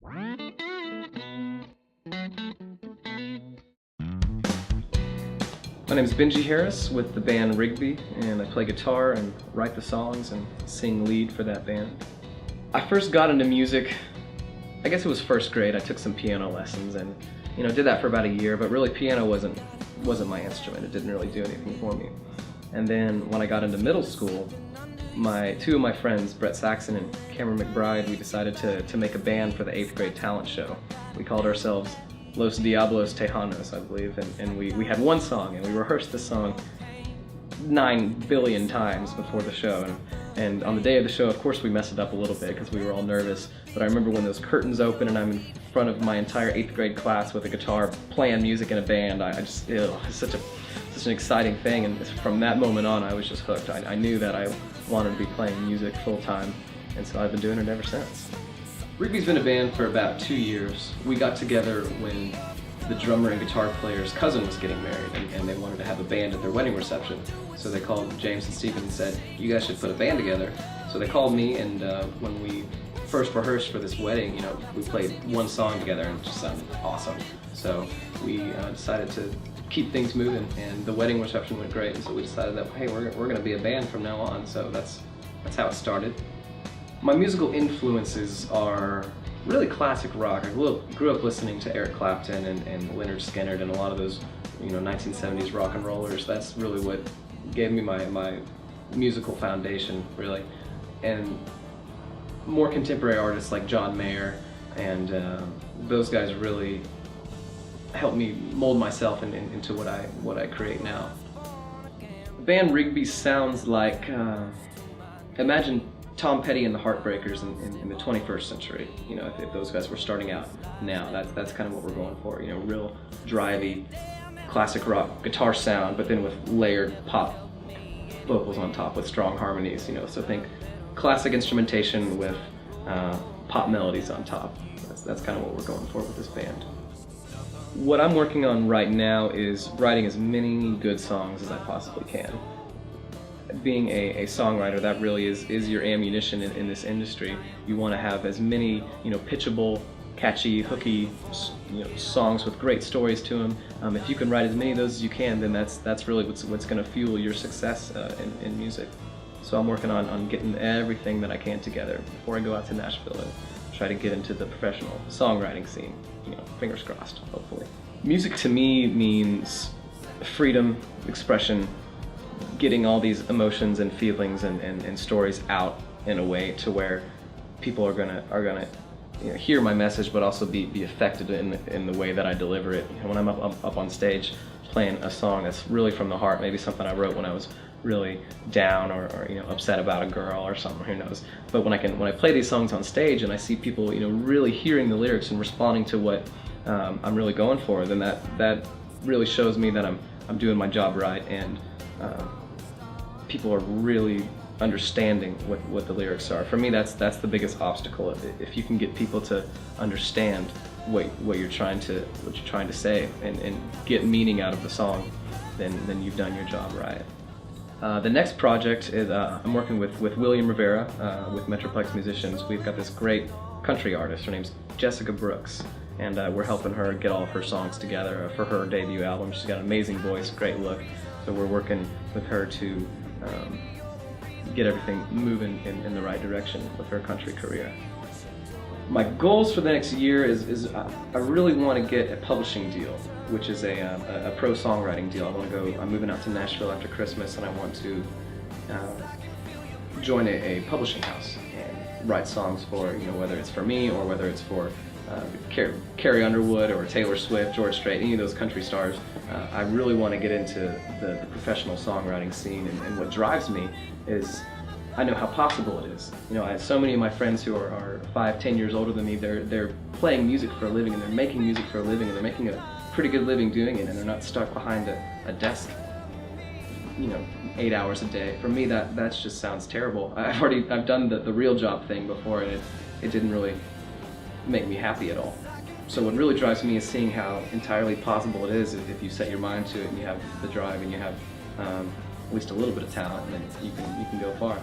My name is Benji Harris with the band Rigby, and I play guitar and write the songs and sing lead for that band. I first got into music, I guess it was first grade. I took some piano lessons and did that for about a year, but really piano wasn't my instrument. It didn't really do anything for me. And then when I got into middle school, two of my friends, Brett Saxon and Cameron McBride, we decided to make a band for the 8th grade talent show. We called ourselves Los Diablos Tejanos, I believe, and we had one song, and we rehearsed the song 9 billion times before the show. And on the day of the show, of course, we messed it up a little bit because we were all nervous. But I remember when those curtains open and I'm in front of my entire 8th grade class with a guitar playing music in a band. It's such an exciting thing, and from that moment on, I was just hooked. I knew that I wanted to be playing music full time, and so I've been doing it ever since. Rigby's been a band for about 2 years. We got together when the drummer and guitar player's cousin was getting married, and they wanted to have a band at their wedding reception. So they called James and Stephen and said, "You guys should put a band together." So they called me, and when we first rehearsed for this wedding, we played one song together, and it just sounded awesome. So we decided to keep things moving, and the wedding reception went great. And so we decided that, hey, we're going to be a band from now on. So that's how it started. My musical influences are really classic rock. I grew up listening to Eric Clapton and Lynyrd Skynyrd and a lot of those 1970s rock and rollers. That's really what gave me my musical foundation, really. And more contemporary artists like John Mayer and those guys really helped me mold myself into what I create now. The band Rigby sounds like, imagine Tom Petty and the Heartbreakers in the 21st century. If those guys were starting out now, that's kind of what we're going for. Real drivey, classic rock guitar sound, but then with layered pop vocals on top with strong harmonies. So think classic instrumentation with pop melodies on top. That's kind of what we're going for with this band. What I'm working on right now is writing as many good songs as I possibly can. Being a songwriter, that really is your ammunition in this industry. You want to have as many pitchable, catchy, hooky songs with great stories to them. If you can write as many of those as you can, then that's really what's going to fuel your success in music. So I'm working on getting everything that I can together before I go out to Nashville and try to get into the professional songwriting scene. Fingers crossed, hopefully. Music to me means freedom, expression, getting all these emotions and feelings and stories out in a way to where people are gonna hear my message, but also be affected in the way that I deliver it. When I'm up on stage playing a song that's really from the heart, maybe something I wrote when I was really down or upset about a girl or something, who knows. But when I play these songs on stage and I see people really hearing the lyrics and responding to what I'm really going for, then that really shows me that I'm doing my job right, and people are really understanding what the lyrics are. For me, that's the biggest obstacle. If you can get people to understand what you're trying to say and get meaning out of the song, then you've done your job right. The next project is I'm working with William Rivera with Metroplex Musicians. We've got this great country artist. Her name's Jessica Brooks, and we're helping her get all of her songs together for her debut album. She's got an amazing voice, great look, so we're working with her to get everything moving in the right direction with her country career. My goals for the next year is I really want to get a publishing deal, which is a pro songwriting deal. I'm moving out to Nashville after Christmas, and I want to join a publishing house and write songs for, whether it's for me or whether it's for Carrie Underwood or Taylor Swift, George Strait, any of those country stars. I really want to get into the professional songwriting scene, and what drives me is I know how possible it is. I have so many of my friends who are 5-10 years older than me. They're playing music for a living, and they're making music for a living, and they're making a pretty good living doing it, and they're not stuck behind a desk 8 hours a day. For me, that just sounds terrible. I've done the real job thing before, and it didn't really make me happy at all. So what really drives me is seeing how entirely possible it is if you set your mind to it and you have the drive and you have at least a little bit of talent, and then you can go far.